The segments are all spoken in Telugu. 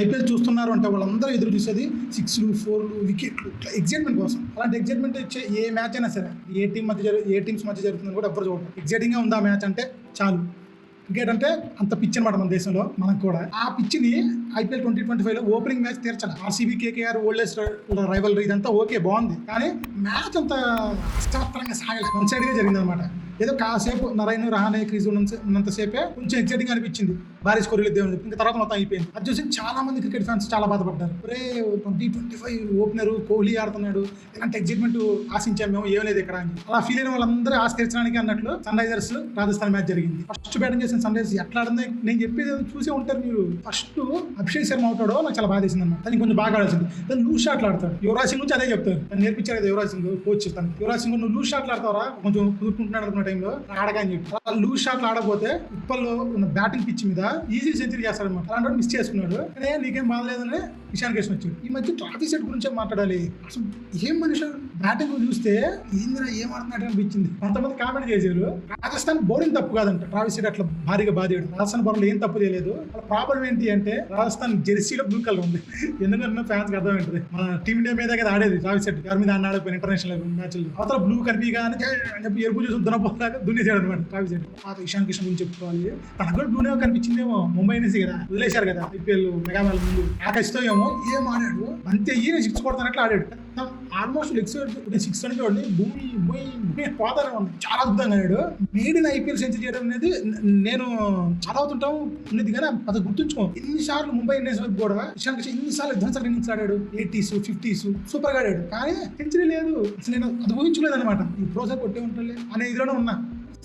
ఐపీఎల్ చూస్తున్నారు అంటే వాళ్ళందరూ ఎదురు చూసేది 6లు 4లు వికెట్లు ఇట్లా ఎగ్జైట్మెంట్ కోసం. అలాంటి ఎగ్జైట్మెంట్ ఇచ్చే ఏ మ్యాచ్ అయినా సరే ఏ టీమ్స్ మధ్య జరుగుతుందని కూడా ఎవ్వరు చూడరు. ఎగ్జైటింగ్గా ఉందా మ్యాచ్ అంటే చాలు. క్రికెట్ అంటే అంత పిచ్ అనమాట మన దేశంలో. మనకు కూడా ఆ పిచ్చిని ఐపీఎల్ 2025లో ఓపెనింగ్ మ్యాచ్ తీర్చాలి. ఆర్సీబీ కేకేఆర్ ఓల్డెస్ట్ రైవల్రీ ఇదంతా ఓకే బాగుంది, కానీ మ్యాచ్ అంత ఇష్టవత్తరంగా సాగలేదు. వన్ సైడ్గా జరిగింది అనమాట. ఏదో కాసేపు నరైన్ రహానే క్రీజ్ ఉన్నంతసేపే కొంచెం ఎగ్జైటింగ్ అనిపించింది, భారీ స్కోర్లు ఇద్దామని చెప్పి. ఇంకా తర్వాత మొత్తం అయిపోయింది. అది చూసి చాలా మంది క్రికెట్ ఫ్యాన్స్ చాలా బాధపడ్డారు. రే 2025 ఓపెనర్ కోహ్లీ ఆడుతున్నాడు, ఇలాంటి ఎగ్జైట్మెంట్ ఆశించాము మేము, ఏం లేదు ఇక్కడ అని అలా ఫీల్ అయిన వాళ్ళందరూ ఆస్కరించడానికి అన్నట్లు సన్ రైజర్స్ రాజస్థాన్ మ్యాచ్ జరిగింది. ఫస్ట్ బ్యాటింగ్ చేసిన సన్ రైజర్స్ ఎట్లా ఆడింది నేను చెప్పేది చూసే ఉంటారు మీరు. ఫస్ట్ అభిషేక్ శర్మ అవుతాడో నాకు చాలా బాధ వేసింది అన్నమాట. తనకి కొంచెం బాగా ఆడాల్సింది. తను లూజ్ షాట్లు ఆడతాడు. యువరాజ్ సింగ్ నుంచి అదే చెప్తారు, తను నేర్పించారు కదా యువరాజ్ సింగ్ కోచ్. తను యువరాజ్ సింగ్ నువ్వు లూజ్ షాట్లు ఆడతావరా, కొంచెం కుదురుకుంటున్నాడు అనుకున్న టైంలో ఆడగాని చెప్పి లూజ్ షాట్లు ఆడకపోతే ఉప్పల్లో ఉన్న బ్యాటింగ్ పిచ్ మీద ఈజీ సెంచరీ చేస్తాడు అనమాట. అలాంటి మిస్ చేసుకున్నాడు. కానీ నీకేం బాధలేదని ఇషాన్ కిషన్ వచ్చాడు. ఈ మధ్య ట్రాఫిక్ సెట్ గురించే మాట్లాడాలి. అసలు ఏం మనిషి బ్యాటింగ్ చూస్తే ఏందిరా ఏం ఆడుతున్నాడు అనిపించింది. కొంతమంది కామెంట్ చేశారు రాజస్థాన్ బౌలింగ్ తప్పు కాదంట, ట్రాఫిక్ సెట్ అట్లా భారీగా బాధేయడు. రాజస్థాన్ బౌలర్లు ఏం తప్పు చేయలేదు. వాళ్ళ ప్రాబ్లం ఏంటి అంటే రాజస్థాన్ జెర్సీలో బ్లూ కలర్ ఉంది. ఎందుకంటే ఫ్యాన్స్ కి అర్థమైంటుంది, మన టీమిండియా మీద కదా ఆడేది ట్రాఫిక్ సెట్. ఎవరి మీద ఆడిపోయిన ఇంటర్నేషనల్ మ్యాచ్ అవతల బ్లూ కనిపించగానే చెప్పి ఎరుపు చూసి దున్నపోలాగా దున్నేసాడు అనమాట ట్రాఫిక్ సెట్. ఇషాన్ కిషన్ గురించి చెప్పుకోవాలి. తనకు కూడా బ్లూనే కనిపించిందేమో, ముంబై నుంచి కదా వదిలేశారు కదా ఐపీఎల్ మెగామాల ముందు. ఆకర్షితో ఏమో ఏం ఆడాడు అంతే, ఈయన 6 కొడతానట్లు ఆడాడు. ఆల్మోస్ట్ లెగ్స్ 6 అని చూడండి భూమి పోతానే ఉంది. చాలా అద్భుతంగా ఆడాడు. మేడిన ఐపీఎల్ సెంచరీ చేయడం అనేది నేను చాలా అవుతుంటాం ఉన్నది, కానీ అది గుర్తుంచుకో. ఎన్నిసార్లు ముంబై ఇండియన్స్ వైపు కూడా ఇషాన్ కిషన్ ఎన్నిసార్లు విధ్వంసక ఇన్నింగ్స్ ఆడాడు, 80s 50s సూపర్ గా ఆడాడు, కానీ సెంచరీ లేదు. అసలు నేను అది ఊహించలేదు అనమాట. ఈ ప్రోసెస్ కొట్టే ఉంటుంది అనే ఇదిలోనే ఉన్నా.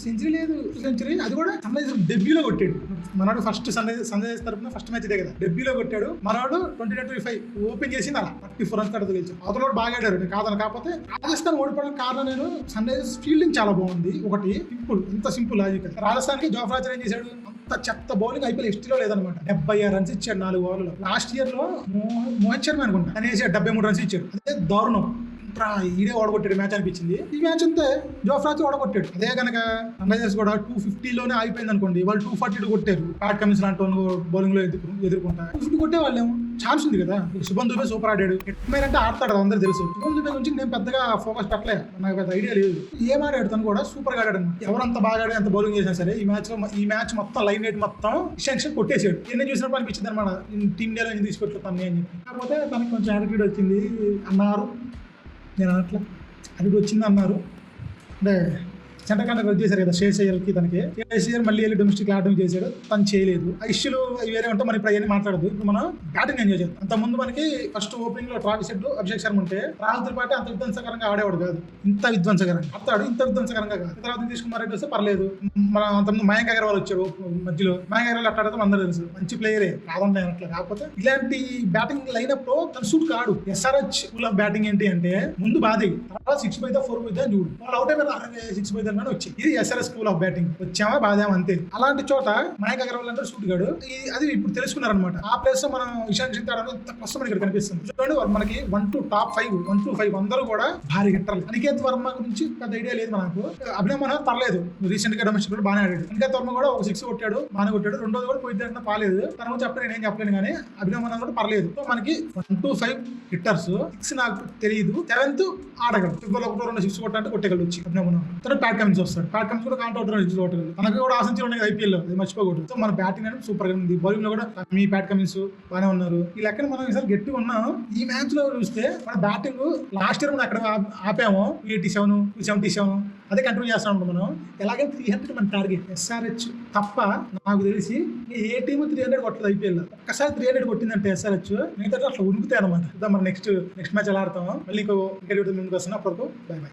సెంచరీ లేదు. సెంచరీ అది కూడా సన్ రైజర్స్ డెబ్యూలో కొట్టాడు. మనోడు ఫస్ట్ సన్ రైజర్స్ తరఫున ఫస్ట్ మ్యాచ్ ఇదే కదా, డెబ్యూలో కొట్టాడు. మనోడు 2025 ఓపెన్ చేసింది అలా 34 రన్స్ తడత గెలిచాడు. అవతల బాగా ఆడారు, నేను కాదని. కాకపోతే రాజస్థాన్ ఓడిపోవడం కారణం నేను సన్ రైజర్స్ ఫీల్డింగ్ చాలా బాగుంది. ఒకటి సింపుల్, ఎంత సింపుల్ లాజిక్. రాజస్థాన్ కి జోఫ్రాజ్ ఏం చేశాడు, అంత చెత్త బౌలింగ్ ఐపీఎల్ హిస్టరీలో లేదనమాట. 76 రన్స్ ఇచ్చాడు 4 ఓవర్లలో. లాస్ట్ ఇయర్ లో మోహిత్ శర్మ అనుకుంటా అని 73 రన్స్ ఇచ్చాడు. అదే దారుణం. ఈడే ఓడగొట్టాడు మ్యాచ్ అనిపించింది. ఈ మ్యాచ్ అంతే జోఫ్రాజ్ ఓడగొట్టాడు. అదే కనుక సన్ రైజర్స్ కూడా 250లోనే అయిపోయింది అనుకోండి, వాళ్ళు 242 కొట్టారు. ప్యాట్ కమిన్స్ లాంటి బౌలింగ్ లో ఎదుర్కొంటా 250 కొట్టే వాళ్ళేమో ఛాన్స్ ఉంది కదా. శుభం దుబే సూపర్ ఆడాడు. ఎట్మైనా అంటే ఆడతాడు, అందరూ తెలుసు. శుభం దుబే నుంచి నేను పెద్దగా ఫోకస్ పెట్టలేదు, నాకు పెద్ద ఐడియా లేదు. ఏం ఆడాడు తను కూడా సూపర్ గా ఆడాడు. ఎవరంత బాగా ఆడి ఎంత బౌలింగ్ చేసినా సరే ఈ మ్యాచ్ మొత్తం లైన్ రేట్ మొత్తం ఇషాన్ కొట్టేసాడు. ఎన్ని చూసినప్పుడు అనిపించింది అనమాట, టీమిండియాలో ఎందుకు తీసుకొచ్చుతాను అని చెప్పి. కాకపోతే తనకి కొంచెం యాటిట్యూడ్ వచ్చింది అన్నారు. నేను అట్లా అది వచ్చింది అన్నారు. అంటే సెంటర్ కాంట్రాక్ట్ రద్దు చేశారు కదా శ్రేయస్సయ్యర్కి. తనకి శ్రేయస్సయ్యర్ మళ్ళీ వెళ్ళి డొమెస్టిక్ ఆడడం చేశాడు, తను చేయలేదు. ఆ ఇష్యూలు వేరే ఉంటే మనం ఇప్పుడు అవన్నీ మాట్లాడదు. ఇప్పుడు మనం బ్యాటింగ్ ఎంజాయ్ చేద్దాం. అంతకుముందు మనకి ఫస్ట్ ఓపెనింగ్ లో ట్రావిస్ హెడ్, అభిషేక్ శర్మ ఉంటే రాహుల్ త్రిపాఠి అంత విధ్వంసకరంగా ఆడేవాడు కాదు. ఇంత విధ్వంసకరంగా ఆడతాడు, ఇంత విధ్వంసకరంగా కాదు. తర్వాత నితీష్ కుమార్ రెడ్డి వస్తే పర్లేదు. మన అంతకుముందు మయాంక్ అగర్వాల్ వచ్చాడు మధ్యలో. మయాంక్ అగర్వాల్ అట్లా ఆడతాం అందరూ తెలుసు, మంచి ప్లేయరే కాదంటే అట్లా. కాకపోతే ఇలాంటి బ్యాటింగ్ లైనప్ లో తన సూట్ కాడు. ఎస్ఆర్హెచ్ స్కూల్ ఆఫ్ బ్యాటింగ్ ఏంటి అంటే ముందు బాధి, తర్వాత 6 by 4 అని చూడు. వాళ్ళు అవుట్ అయిపోయి 6 by 10 వచ్చి ఇది ఎస్ఆర్హెచ్ స్కూల్ ఆఫ్ బ్యాటింగ్. వచ్చామా బాధామా అంతే. అలాంటి చోట మయాంక్ అగర్వాల్ అంటే సూట్ గాడు. అది ఇప్పుడు తెలుసుకున్నారనమాట. ఆ ప్లేస్ లో మనం ఇషాన్ కిషన్ ఆడడం ఎంత కష్టం ఇక్కడ కనిపిస్తుంది. చూడండి మనకి 1 to top 5 అందరూ కూడా భారీ హిట్టర్లు. అనికేత్ వర్మ గురించి పెద్ద ఐడియా లేదు మనకు. అభినవ్ మనోహర్ పర్లేదు, రీసెంట్ గా డొమెస్టిక్ కూడా బాగానే ఆడాడు. అనికేత్ వర్మ కూడా ఒక 6 కొట్టాడు, బాగానే కొట్టాడు. రెండోది కూడా పోయిద్దంటే పాలేదు. తన గురించి చెప్పలేదు, నేనేం చెప్పలేను, కానీ అభినవ్ మనోహర్ కూడా పర్లేదు. సో మనకి 1 to 5 హిట్టర్స్. 6 నాకు తెలియదు, 7th ఆడగలడు. ఫిబ్రవరి 1-2 6 కొట్టాలంటే కొట్టగలడు వచ్చి అభినవ్ మనోహర్. తర్వాత ప్యాట్ కమిన్స్ వస్తాడు. ప్యాట్ కమిన్స్ కూడా కాంట్ అవుట్ 6 కొట్టగలడు. మనకు కూడా ఆశించి ఉన్నాయి ఐపీఎల్ లో, అది మర్చిపోకూడదు. సో మన బ్యాటింగ్ అనేది సూపర్ గా ఉంది. బౌలింగ్ లో కూడా మీ ప్యాట్ కమిన్స్ బాగానే ఉన్నారు. ఈ లెక్కన మనం ఈసారి గట్టిగా ఉన్నాం. ఈ మ్యాచ్ లో చూస్తే మన బ్యాటింగ్ లాస్ట్ ఇయర్ మనం అక్కడ ఆపాము 87 77, అదే కంటిన్యూ చేస్తాం మనం. ఎలాగైనా 300 మన టార్గెట్. ఎస్ఆర్హెచ్ తప్ప నాకు తెలిసి ఏ టీము 300 కొట్టలేదు ఐపీఎల్ లో. ఒక్కసారి 300 కొట్టిందంటే ఎస్ఆర్హెచ్ మిగతా అట్లా ఉరుకుతాయి అనమాట. మన నెక్స్ట్ మ్యాచ్ ఎలా ఆడతాము. మళ్ళీ ఇంకో ముందుకు వస్తున్నా. అప్పటికు బై బై.